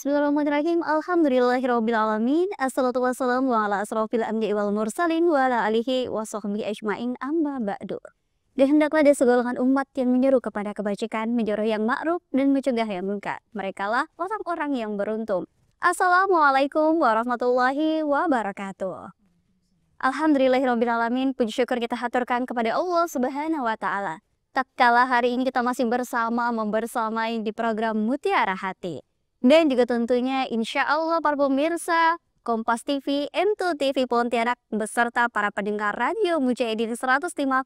Bismillahirrahmanirrahim. Alhamdulillahirrabbilalamin. Assalatu wassalamu ala asrofil anbiya'i wal mursalin wa ala alihi wa sahbihi ajma'in amma ba'du. Dan hendaklah ada segolongan umat yang menyeru kepada kebajikan, menyuruh yang ma'ruf dan mencegah yang munkar. Merekalah orang-orang yang beruntung. Assalamualaikum warahmatullahi wabarakatuh. Alhamdulillahirrabbilalamin. Puji syukur kita haturkan kepada Allah Subhanahu wa Ta'ala. Tatkala hari ini kita masih membersamai di program Mutiara Hati. Dan juga tentunya insya Allah para pemirsa Kompas TV, M2 TV Pontianak beserta para pendengar Radio Mujahidin 105,8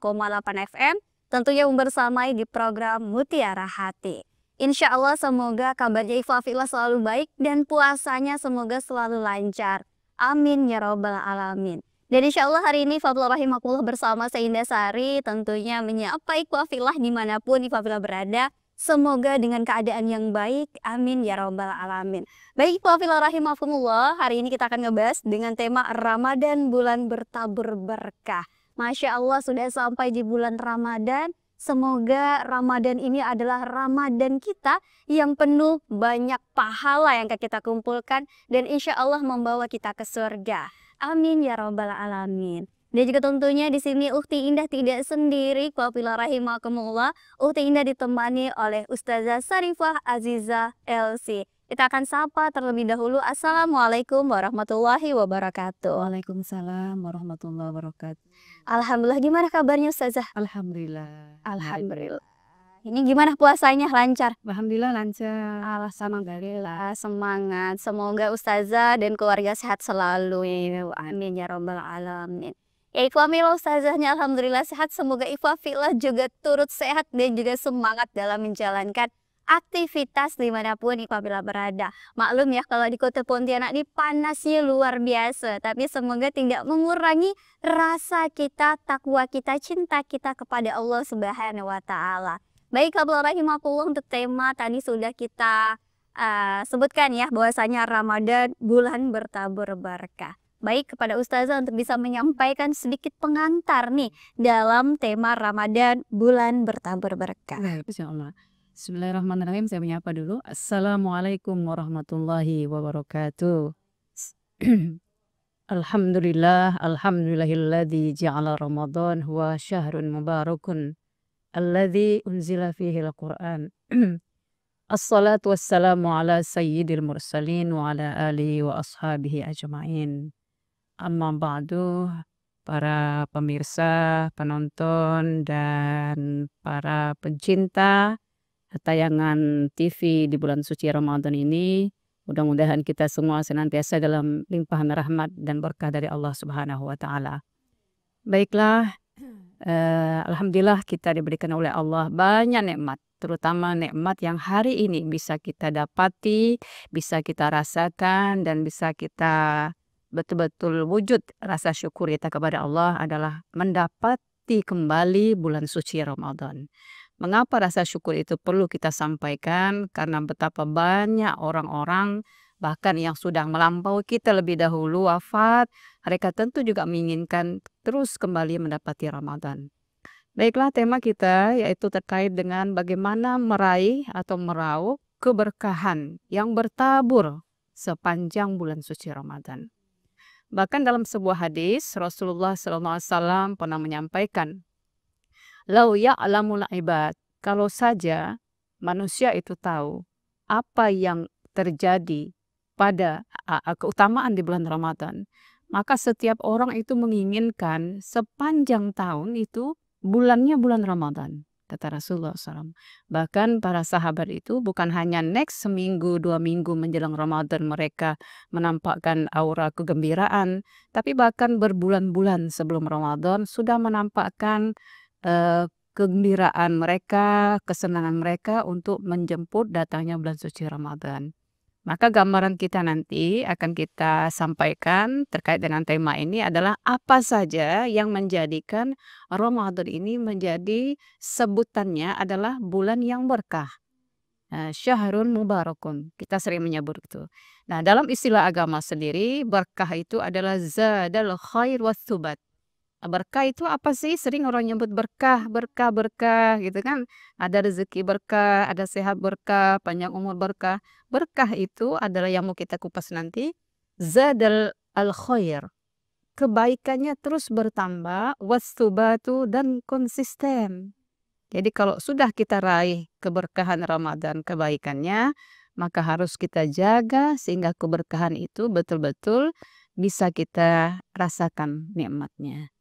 FM tentunya membersamai di program Mutiara Hati. Insya Allah semoga kabarnya Ifafillah selalu baik dan puasanya semoga selalu lancar. Amin ya robbal alamin. Dan insya Allah hari ini Ifafillah rahimakumullah bersama saya Indah Sari tentunya menyapa Ifafillah dimanapun Ifafillah berada. Semoga dengan keadaan yang baik, amin ya robbal alamin. Baik, Ifafillah rahimakumullah, hari ini kita akan ngebahas dengan tema Ramadan bulan bertabur berkah. Masya Allah sudah sampai di bulan Ramadan. Semoga Ramadan ini adalah Ramadan kita yang penuh banyak pahala yang kita kumpulkan dan insya Allah membawa kita ke surga. Amin ya robbal alamin. Dan juga tentunya di sini Ukhti Indah tidak sendiri, Ifafillah rahimakumullah. Ukhti Indah ditemani oleh Ustazah Sarifah Azizah LC. Kita akan sapa terlebih dahulu. Assalamualaikum warahmatullahi wabarakatuh. Waalaikumsalam warahmatullahi wabarakatuh. Alhamdulillah, gimana kabarnya Ustazah? Alhamdulillah. Alhamdulillah. Ini gimana puasanya, lancar? Alhamdulillah lancar. Alhamdulillah. Semangat. Semoga Ustazah dan keluarga sehat selalu. Amin ya robbal alamin. Ya Ifafillah Ustazahnya alhamdulillah sehat. Semoga Ifafillah juga turut sehat dan juga semangat dalam menjalankan aktivitas dimanapun Ifafillah berada. Maklum ya kalau di kota Pontianak ini panasnya luar biasa. Tapi semoga tidak mengurangi rasa kita, takwa kita, cinta kita kepada Allah Subhanahu wa Ta'ala. Baik, Ifafillah rahimakumullah, untuk tema tadi sudah kita sebutkan ya bahwasanya Ramadan bulan bertabur berkah. Baik, kepada Ustazah untuk bisa menyampaikan sedikit pengantar nih dalam tema Ramadan bulan bertabur berkah. Insyaallah. Bismillahirrahmanirrahim. Saya menyapa dulu. Assalamualaikum warahmatullahi wabarakatuh. Alhamdulillah, alhamdulillahilladzi ja'ala Ramadan huwa syahrun mubarakun alladzi unzila fihi al-Qur'an. Assalatu wassalamu ala sayyidil mursalin wa ala alihi wa ashabihi ajma'in. Amma ba'du, para pemirsa, penonton, dan para pencinta tayangan TV di bulan suci Ramadan ini, mudah-mudahan kita semua senantiasa dalam limpahan rahmat dan berkah dari Allah Subhanahu wa Ta'ala. Baiklah, alhamdulillah kita diberikan oleh Allah banyak nikmat, terutama nikmat yang hari ini bisa kita dapati, bisa kita rasakan, dan bisa kita betul-betul wujud rasa syukur kita kepada Allah adalah mendapati kembali bulan suci Ramadan. Mengapa rasa syukur itu perlu kita sampaikan? Karena betapa banyak orang-orang bahkan yang sudah melampaui kita lebih dahulu wafat, mereka tentu juga menginginkan terus kembali mendapati Ramadan. Baiklah, tema kita yaitu terkait dengan bagaimana meraih atau meraup keberkahan yang bertabur sepanjang bulan suci Ramadan. Bahkan dalam sebuah hadis Rasulullah SAW pernah menyampaikan, "Lau ya'lamul ibad," kalau saja manusia itu tahu apa yang terjadi pada keutamaan di bulan Ramadan, maka setiap orang itu menginginkan sepanjang tahun itu bulannya bulan Ramadan, kata Rasulullah SAW. Bahkan para sahabat itu bukan hanya next seminggu, 2 minggu menjelang Ramadan mereka menampakkan aura kegembiraan, tapi bahkan berbulan-bulan sebelum Ramadan sudah menampakkan kegembiraan mereka, kesenangan mereka untuk menjemput datangnya bulan suci Ramadan. Maka gambaran kita nanti akan kita sampaikan terkait dengan tema ini adalah apa saja yang menjadikan Ramadan ini menjadi sebutannya adalah bulan yang berkah. Syahrun mubarakun, kita sering menyebut itu. Nah, dalam istilah agama sendiri, berkah itu adalah zadal khair wa thubat. Berkah itu apa sih? Sering orang nyebut berkah, berkah, berkah gitu kan. Ada rezeki berkah, ada sehat berkah, panjang umur berkah. Berkah itu adalah yang mau kita kupas nanti. Zadal al khair. Kebaikannya terus bertambah, wastubatu dan konsisten. Jadi kalau sudah kita raih keberkahan Ramadan, kebaikannya, maka harus kita jaga sehingga keberkahan itu betul-betul bisa kita rasakan nikmatnya.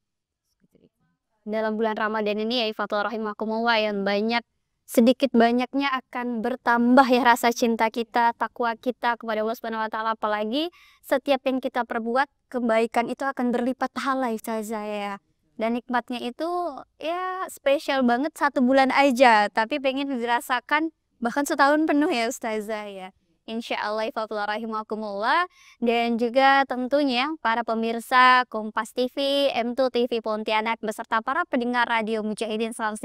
Dalam bulan Ramadan ini ya ifatul rahimakumullah yang banyak sedikit banyaknya akan bertambah ya rasa cinta kita, takwa kita kepada Allah Subhanahu wa taala, apalagi setiap yang kita perbuat kebaikan itu akan berlipat pahala ya Ustazah ya. Dan nikmatnya itu ya spesial banget 1 bulan aja, tapi pengen dirasakan bahkan setahun penuh ya Ustazah ya. Insya Allah ifatul rahimakumullah. Dan juga tentunya para pemirsa Kompas TV, M2 TV Pontianak beserta para pendengar Radio Mujahidin 105,8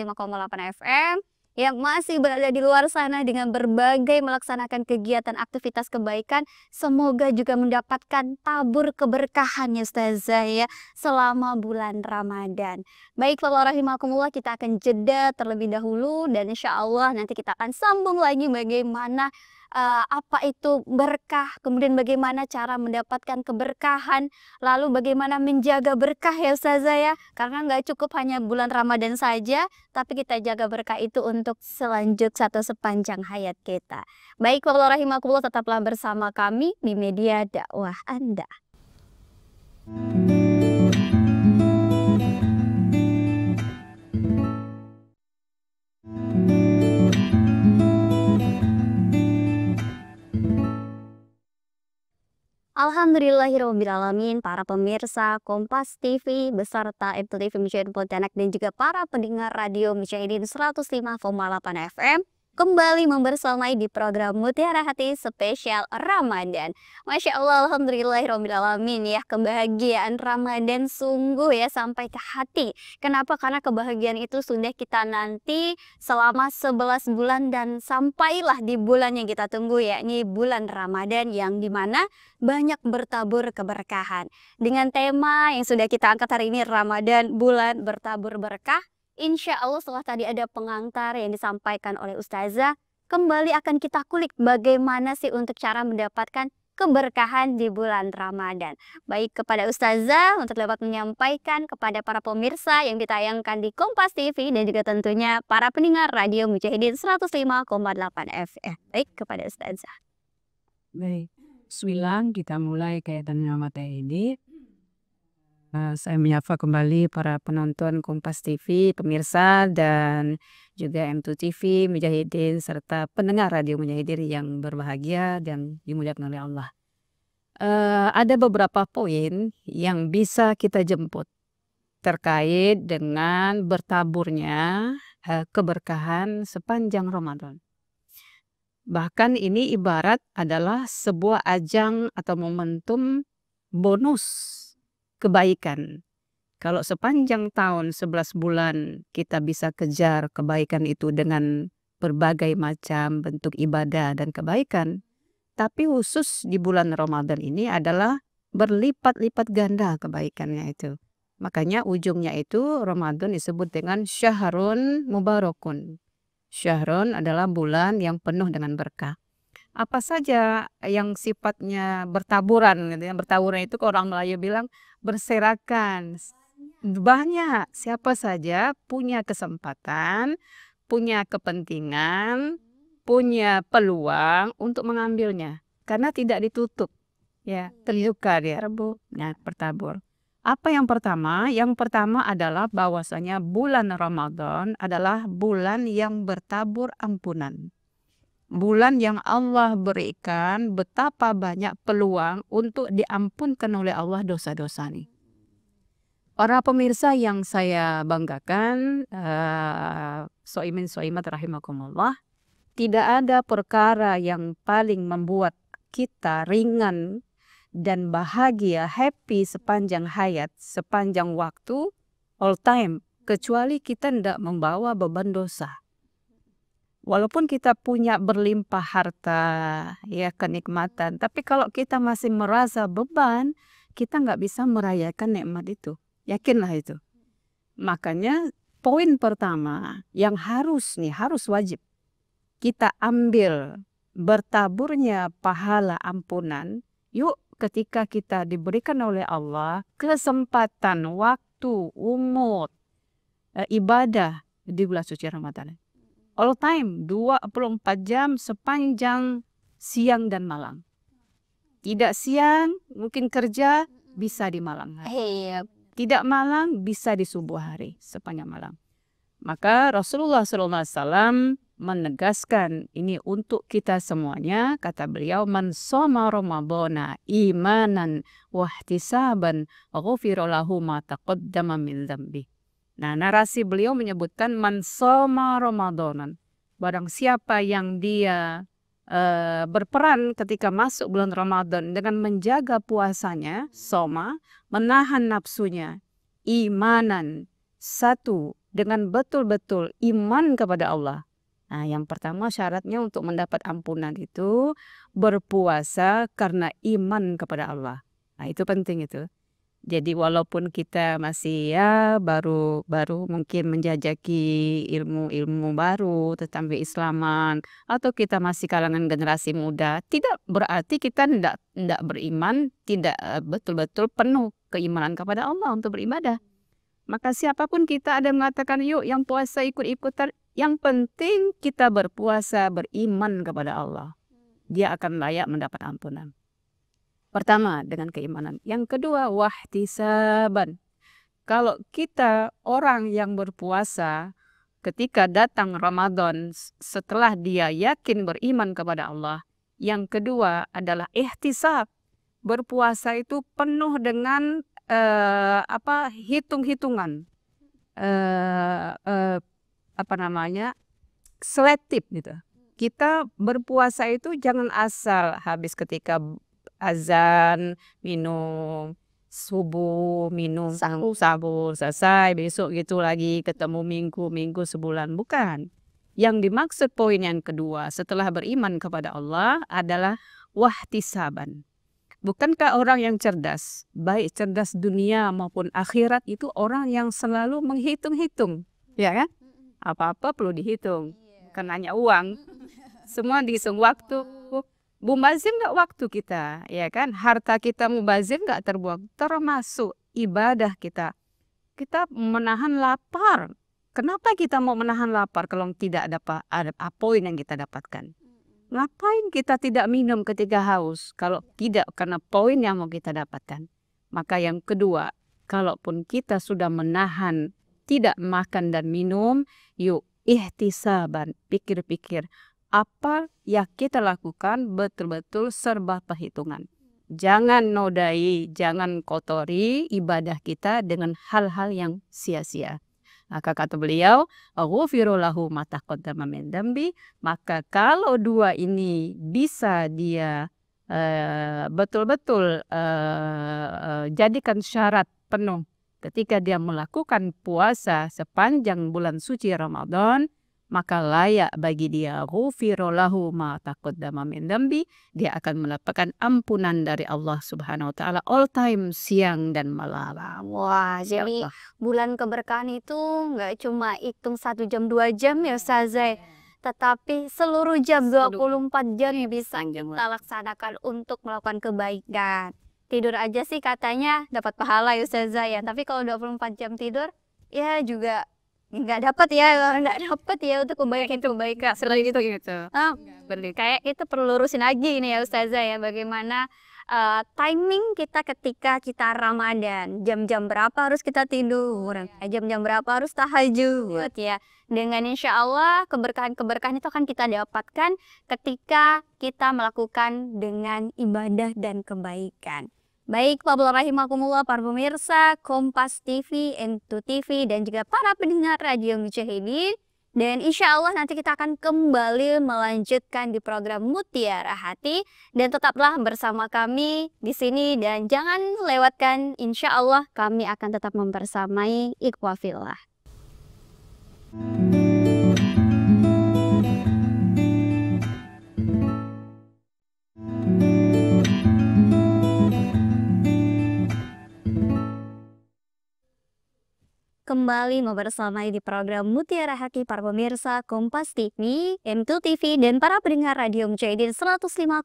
FM yang masih berada di luar sana dengan berbagai melaksanakan kegiatan aktivitas kebaikan, semoga juga mendapatkan tabur keberkahan ya Ustazah ya selama bulan Ramadan. Baik, para rahimakumullah, kita akan jeda terlebih dahulu dan insya Allah nanti kita akan sambung lagi bagaimana apa itu berkah, kemudian bagaimana cara mendapatkan keberkahan, lalu bagaimana menjaga berkah ya Ustazah ya. Karena nggak cukup hanya bulan Ramadan saja, tapi kita jaga berkah itu untuk sepanjang hayat kita. Baik, wallahi rahimakumullah, tetaplah bersama kami di media dakwah Anda. Alhamdulillahirrahmanirrahim, para pemirsa Kompas TV beserta M2 TV Mujahidin Pontianak dan juga para pendengar Radio Mujahidin 105,8 FM kembali membersamai di program Mutiara Hati spesial Ramadan. Masya Allah, alhamdulillahirrahmanirrahim ya, kebahagiaan Ramadan sungguh ya sampai ke hati. Kenapa? Karena kebahagiaan itu sudah kita nanti selama 11 bulan dan sampailah di bulan yang kita tunggu, yakni bulan Ramadan yang dimana banyak bertabur keberkahan. Dengan tema yang sudah kita angkat hari ini, Ramadan bulan bertabur berkah. Insya Allah setelah tadi ada pengantar yang disampaikan oleh Ustazah, kembali akan kita kulik bagaimana sih untuk cara mendapatkan keberkahan di bulan Ramadan. Baik kepada Ustazah untuk dapat menyampaikan kepada para pemirsa yang ditayangkan di Kompas TV dan juga tentunya para pendengar Radio Mujahidin 105,8 FM. Baik kepada Ustazah. Baik, bismillah, kita mulai kaitannya materi ini. Saya menyapa kembali para penonton Kompas TV, pemirsa dan juga M2 TV, Mujahidin serta pendengar Radio Mujahidin yang berbahagia dan dimuliakan oleh Allah. Ada beberapa poin yang bisa kita jemput terkait dengan bertaburnya keberkahan sepanjang Ramadan. Bahkan ini ibarat adalah sebuah ajang atau momentum bonus kebaikan. Kalau sepanjang tahun 11 bulan kita bisa kejar kebaikan itu dengan berbagai macam bentuk ibadah dan kebaikan, tapi khusus di bulan Ramadan ini adalah berlipat-lipat ganda kebaikannya itu. Makanya ujungnya itu Ramadan disebut dengan syahrun mubarakun. Syahrun adalah bulan yang penuh dengan berkah. Apa saja yang sifatnya bertaburan gitu ya. Bertaburan itu kalau orang Melayu bilang berserakan. Banyak, siapa saja punya kesempatan, punya kepentingan, punya peluang untuk mengambilnya karena tidak ditutup. Ya, terbuka dia. Nah, bertabur. Apa yang pertama? Yang pertama adalah bahwasanya bulan Ramadan adalah bulan yang bertabur ampunan. Bulan yang Allah berikan betapa banyak peluang untuk diampunkan oleh Allah dosa-dosa nih. Para pemirsa yang saya banggakan, soimin soimat rahimakumullah, tidak ada perkara yang paling membuat kita ringan dan bahagia, happy sepanjang hayat, sepanjang waktu, all time, kecuali kita tidak membawa beban dosa. Walaupun kita punya berlimpah harta, ya kenikmatan, tapi kalau kita masih merasa beban, kita nggak bisa merayakan nikmat itu. Yakinlah itu. Makanya poin pertama yang harus wajib kita ambil bertaburnya pahala ampunan. Yuk, ketika kita diberikan oleh Allah kesempatan, waktu, umur, ibadah di bulan suci Ramadan. All time 24 jam sepanjang siang dan malam. Tidak siang mungkin kerja, bisa di malam hari. Iya. Tidak malam, bisa di subuh hari sepanjang malam. Maka Rasulullah SAW menegaskan ini untuk kita semuanya. Kata beliau, man shoma ramadhana imanan wahtisaban ghufira lahu ma taqaddama min dzambi. Nah, narasi beliau menyebutkan man shoma ramadhanan. Barang siapa yang dia berperan ketika masuk bulan Ramadan dengan menjaga puasanya, soma, menahan nafsunya, imanan, satu, dengan betul-betul iman kepada Allah. Nah, yang pertama syaratnya untuk mendapat ampunan itu berpuasa karena iman kepada Allah. Nah, itu penting itu. Jadi walaupun kita masih baru mungkin menjajaki ilmu baru tentang keislaman, atau kita masih kalangan generasi muda, tidak berarti kita tidak beriman, tidak betul-betul penuh keimanan kepada Allah untuk beribadah. Maka siapapun kita ada mengatakan yuk yang puasa ikut-ikutan, yang penting kita berpuasa beriman kepada Allah. Dia akan layak mendapat ampunan. Pertama, dengan keimanan. Yang kedua, wahtisaban. Kalau kita orang yang berpuasa ketika datang Ramadan setelah dia yakin beriman kepada Allah, yang kedua adalah ihtisab. Berpuasa itu penuh dengan hitung-hitungan. Selektif gitu. Kita berpuasa itu jangan asal habis ketika azan, minum, subuh, minum, sahur, selesai, besok gitu lagi, ketemu minggu sebulan. Bukan. Yang dimaksud poin yang kedua setelah beriman kepada Allah adalah wahtisaban. Bukankah orang yang cerdas, baik cerdas dunia maupun akhirat itu orang yang selalu menghitung-hitung, ya kan? Apa-apa perlu dihitung, bukan hanya uang, semua dihitung waktu. Mubazir nggak waktu kita, ya kan? Harta kita mubazir nggak terbuang, termasuk ibadah kita. Kita menahan lapar. Kenapa kita mau menahan lapar kalau tidak ada poin yang kita dapatkan? Ngapain kita tidak minum ketika haus kalau tidak karena poin yang mau kita dapatkan? Maka yang kedua, kalaupun kita sudah menahan tidak makan dan minum, yuk ihtisaban, pikir-pikir. Apa yang kita lakukan betul-betul serba perhitungan. Jangan nodai, jangan kotori ibadah kita dengan hal-hal yang sia-sia. Maka kata beliau, ghufira lahu ma taqaddama min dzambi. Maka kalau dua ini bisa dia betul-betul jadikan syarat penuh ketika dia melakukan puasa sepanjang bulan suci Ramadan, maka layak bagi dia ghufira lahu ma taqaddama min dzambi. Dia akan mendapatkan ampunan dari Allah Subhanahu wa taala all time siang dan malam. Wah, jadi bulan keberkahan itu nggak cuma hitung 1 jam 2 jam ya Ustazah, tetapi seluruh jam 24 jam bisa kita laksanakan untuk melakukan kebaikan. Tidur aja sih katanya dapat pahala ya Ustazah ya, tapi kalau 24 jam tidur ya juga nggak dapat ya untuk kebaikan selain itu gitu. Kayak itu perlu lurusin lagi ini ya Ustazah ya, bagaimana timing kita ketika kita Ramadan, jam-jam berapa harus kita tidur, jam-jam berapa harus tahajud ya. Dengan insya Allah keberkahan itu akan kita dapatkan ketika kita melakukan dengan ibadah dan kebaikan. Baik, Rahimakumullah, para pemirsa Kompas TV, Entu TV, dan juga para pendengar Radio Mujahidin. Dan insya Allah nanti kita akan kembali melanjutkan di program Mutiara Hati. Dan tetaplah bersama kami di sini. Dan jangan lewatkan, insya Allah kami akan tetap membersamai Ikhwafillah. kembali membersamai di program Mutiara Hati para pemirsa Kompas TV, M2 TV, dan para pendengar Radio Mujahidin 105,8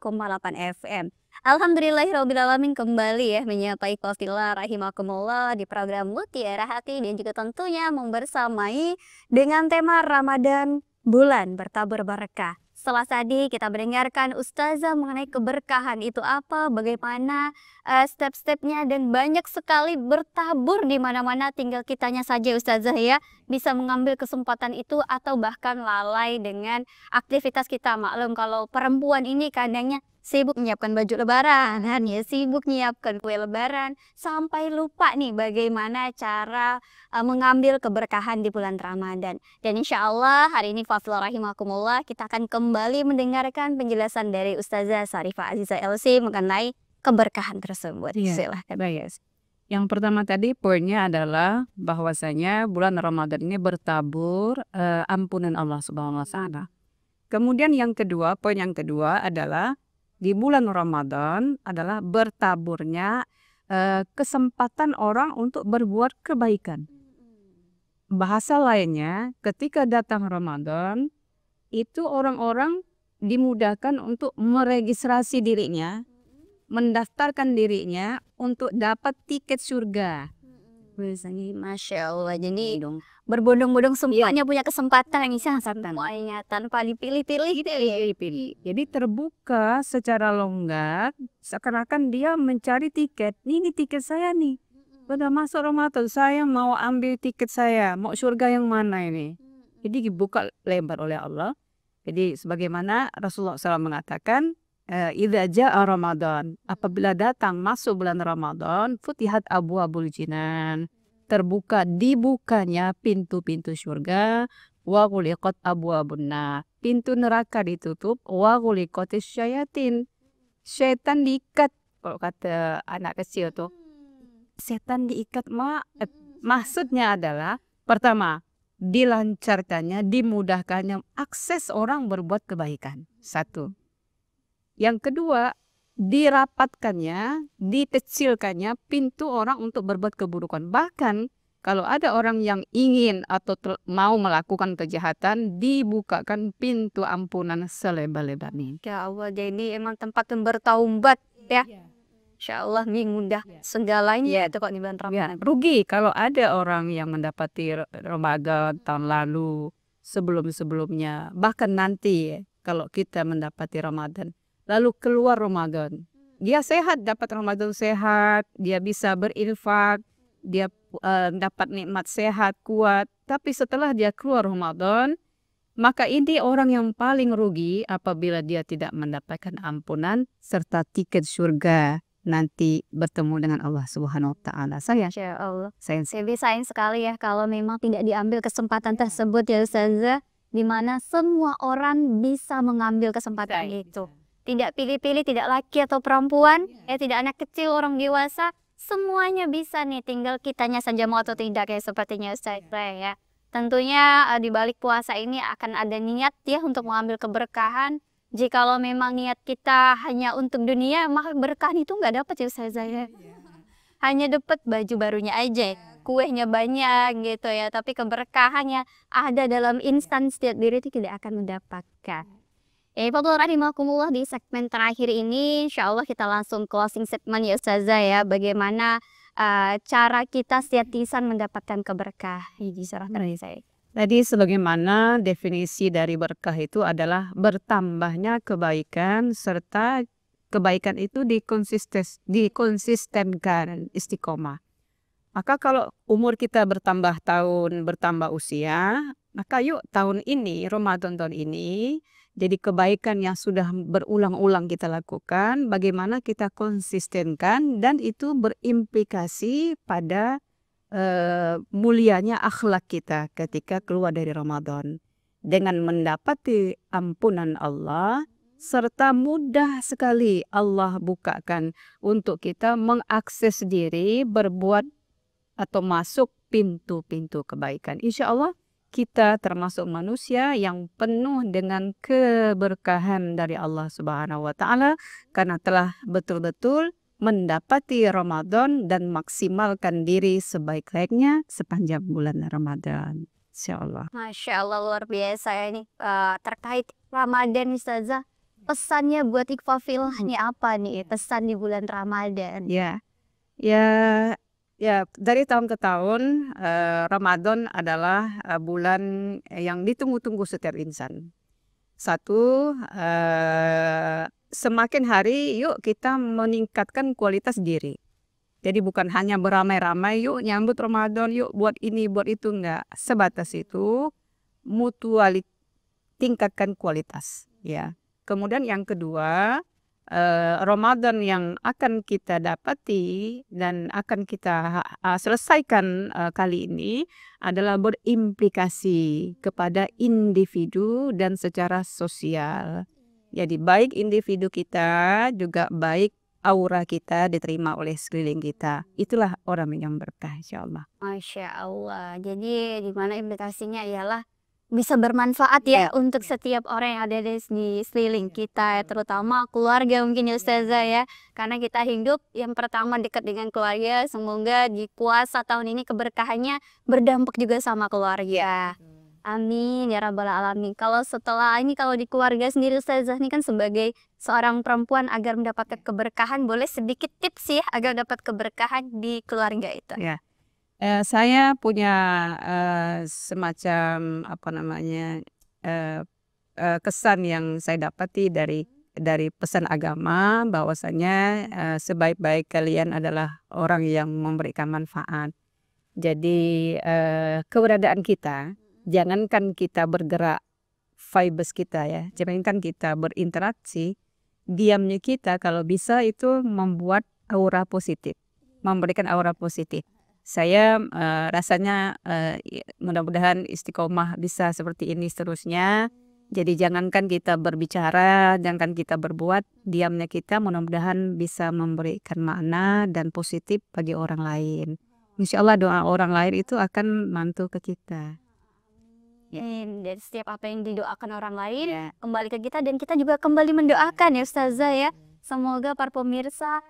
FM. Alhamdulillahirrahmanirrahim, kembali ya menyapa ikhwafillah rahimakumullah di program Mutiara Hati, dan juga tentunya membersamai dengan tema Ramadan, bulan bertabur berkah. Setelah tadi kita mendengarkan Ustazah mengenai keberkahan itu apa, bagaimana step-stepnya, dan banyak sekali bertabur di mana-mana, tinggal kitanya saja Ustazah ya bisa mengambil kesempatan itu atau bahkan lalai dengan aktivitas kita. Maklum kalau perempuan ini kadangnya sibuk menyiapkan baju lebaran, ya sibuk menyiapkan kue lebaran, sampai lupa nih bagaimana cara mengambil keberkahan di bulan Ramadan. Dan insya Allah hari ini Fafillah rahimakumullah kita akan kembali mendengarkan penjelasan dari Ustazah Sarifah Aziza LC mengenai keberkahan tersebut. Silahkan. Baik. Yang pertama tadi poinnya adalah bahwasanya bulan Ramadan ini bertabur ampunan Allah Subhanahu wa taala. Kemudian yang kedua, poin yang kedua adalah di bulan Ramadan adalah bertaburnya kesempatan orang untuk berbuat kebaikan. Bahasa lainnya, ketika datang Ramadan, itu orang-orang dimudahkan untuk meregistrasi dirinya, mendaftarkan dirinya untuk dapat tiket surga. Masya Allah, jadi berbondong-bondong semuanya punya kesempatan yang semuanya tanpa dipilih-pilih gitu ya. Jadi terbuka secara longgar, seakan-akan dia mencari tiket. Ini tiket saya nih. Pada masuk Ramadan saya mau ambil tiket saya, mau surga yang mana ini? Jadi dibuka lebar oleh Allah. Jadi sebagaimana Rasulullah SAW mengatakan, idza jaa Ramadan, apabila datang masuk bulan Ramadan, futihat abwabul jinan, terbuka dibukanya pintu-pintu surga, wa ghuliqat abwabun nar, pintu neraka ditutup, wa ghuliqatis syayatin, setan diikat. Kalau kata anak kecil tuh, setan diikat. Maksudnya adalah pertama, dilancarkannya, dimudahkannya akses orang berbuat kebaikan. Satu. Yang kedua, dirapatkannya, dikecilkannya pintu orang untuk berbuat keburukan. Bahkan kalau ada orang yang ingin atau mau melakukan kejahatan, dibukakan pintu ampunan selebar-lebarnya. Ya Allah, jadi emang tempat yang bertaubat ya. Insya Allah nih mudah segalanya itu kok di bulan Ramadan. Rugi kalau ada orang yang mendapati Ramadan tahun lalu, sebelum-sebelumnya, bahkan nanti kalau kita mendapati Ramadan lalu keluar Ramadan, dia sehat, dapat Ramadan sehat, dia bisa berinfak, dia dapat nikmat sehat, kuat. Tapi setelah dia keluar Ramadan, maka ini orang yang paling rugi apabila dia tidak mendapatkan ampunan serta tiket surga nanti bertemu dengan Allah Subhanahu wa taala. Ya Allah. Sayang sekali ya kalau memang tidak diambil kesempatan tersebut ya Ustazah, di mana semua orang bisa mengambil kesempatan itu. Tidak pilih-pilih, tidak laki atau perempuan, tidak anak kecil, orang dewasa, semuanya bisa nih, tinggal kitanya saja mau atau tidak ya sepertinya Ustazah ya. Tentunya di balik puasa ini akan ada niat ya untuk mengambil keberkahan. Jikalau memang niat kita hanya untuk dunia, maka berkah itu nggak dapat ya Ustazah ya. Hanya dapat baju barunya aja, kuenya banyak gitu ya, tapi keberkahannya ada dalam instan setiap diri itu tidak akan mendapatkan. Fadhil rahimakumullah, di segmen terakhir ini insya Allah kita langsung closing segmen ya Ustazah ya, bagaimana cara kita setiap lisan mendapatkan keberkah. Diserahkan dari saya. Tadi sebagaimana definisi dari berkah itu adalah bertambahnya kebaikan serta kebaikan itu dikonsistenkan istiqomah. Maka kalau umur kita bertambah tahun, bertambah usia, maka yuk tahun ini, Ramadan tahun ini, jadi kebaikan yang sudah berulang-ulang kita lakukan, bagaimana kita konsistenkan dan itu berimplikasi pada mulianya akhlak kita ketika keluar dari Ramadan. Dengan mendapati ampunan Allah, serta mudah sekali Allah bukakan untuk kita mengakses diri, berbuat atau masuk pintu-pintu kebaikan. Insya Allah kita termasuk manusia yang penuh dengan keberkahan dari Allah Subhanahu wa taala karena telah betul-betul mendapati Ramadan dan maksimalkan diri sebaik-baiknya sepanjang bulan Ramadan. Insyaallah. Masya Allah, luar biasa ya ini terkait Ramadan Ustazah. Pesannya buat Ikhwafillah nih apa nih pesan di bulan Ramadan? Ya, ya, ya. Dari tahun ke tahun, Ramadan adalah bulan yang ditunggu-tunggu setiap insan. Satu, semakin hari yuk kita meningkatkan kualitas diri. Jadi bukan hanya beramai-ramai, yuk nyambut Ramadan, yuk buat ini, buat itu, enggak. Sebatas itu, mutuali tingkatkan kualitas, ya. Kemudian yang kedua, Ramadan yang akan kita dapati dan akan kita selesaikan kali ini adalah berimplikasi kepada individu dan secara sosial. Jadi baik individu kita juga baik aura kita diterima oleh sekeliling kita. Itulah orang yang berkah insyaallah. Masya Allah. Jadi dimana implikasinya ialah bisa bermanfaat ya untuk setiap orang yang ada di sekeliling kita, ya, terutama keluarga mungkin ya Ustazah ya. Karena kita hidup yang pertama dekat dengan keluarga, semoga di puasa tahun ini keberkahannya berdampak juga sama keluarga. Amin ya rabbal alamin. Kalau setelah ini kalau di keluarga sendiri Ustazah ini kan sebagai seorang perempuan agar mendapatkan keberkahan, boleh sedikit tips ya agar dapat keberkahan di keluarga itu? Ya. Saya punya semacam apa namanya kesan yang saya dapati dari pesan agama bahwasanya sebaik-baik kalian adalah orang yang memberikan manfaat. Jadi keberadaan kita, jangankan kita bergerak vibes kita ya, jangankan kita berinteraksi, diamnya kita kalau bisa itu membuat aura positif, memberikan aura positif. Saya rasanya mudah-mudahan istiqomah bisa seperti ini seterusnya. Jadi jangankan kita berbicara, jangankan kita berbuat, diamnya kita mudah-mudahan bisa memberikan makna dan positif bagi orang lain. Insya Allah doa orang lain itu akan mantu ke kita. Dan setiap apa yang didoakan orang lain kembali ke kita dan kita juga kembali mendoakan ya Ustazah ya. Semoga para pemirsa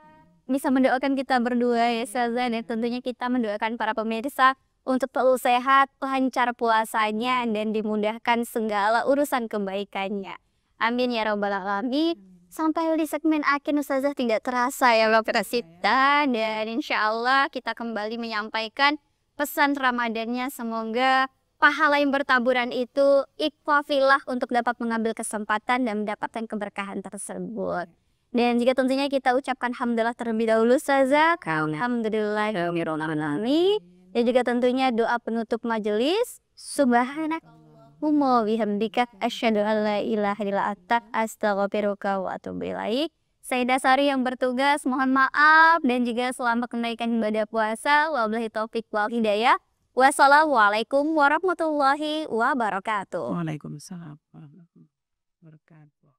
bisa mendoakan kita berdua ya Ustazah, dan tentunya kita mendoakan para pemirsa untuk selalu sehat, lancar puasanya dan dimudahkan segala urusan kebaikannya. Amin ya rabbal alamin. Sampai di segmen akhir Ustazah tidak terasa ya Bapak Sita, dan insya Allah kita kembali menyampaikan pesan Ramadannya. Semoga pahala yang bertaburan itu ikhwafillah untuk dapat mengambil kesempatan dan mendapatkan keberkahan tersebut. Dan juga tentunya kita ucapkan hamdalah terlebih dahulu Ustazah. Alhamdulillahirrahmanirrahim. Dan juga tentunya doa penutup majelis. Subhanakallahumma bihamdika asyhadu an la ilaha illa anta astaghfiruka wa atubu ilaik. Sayyidah Sari yang bertugas mohon maaf dan juga selamat menunaikan ibadah puasa. Wabillahi taufik wal hidayah. Wassalamualaikum warahmatullahi wabarakatuh. Waalaikumsalam warahmatullahi wabarakatuh.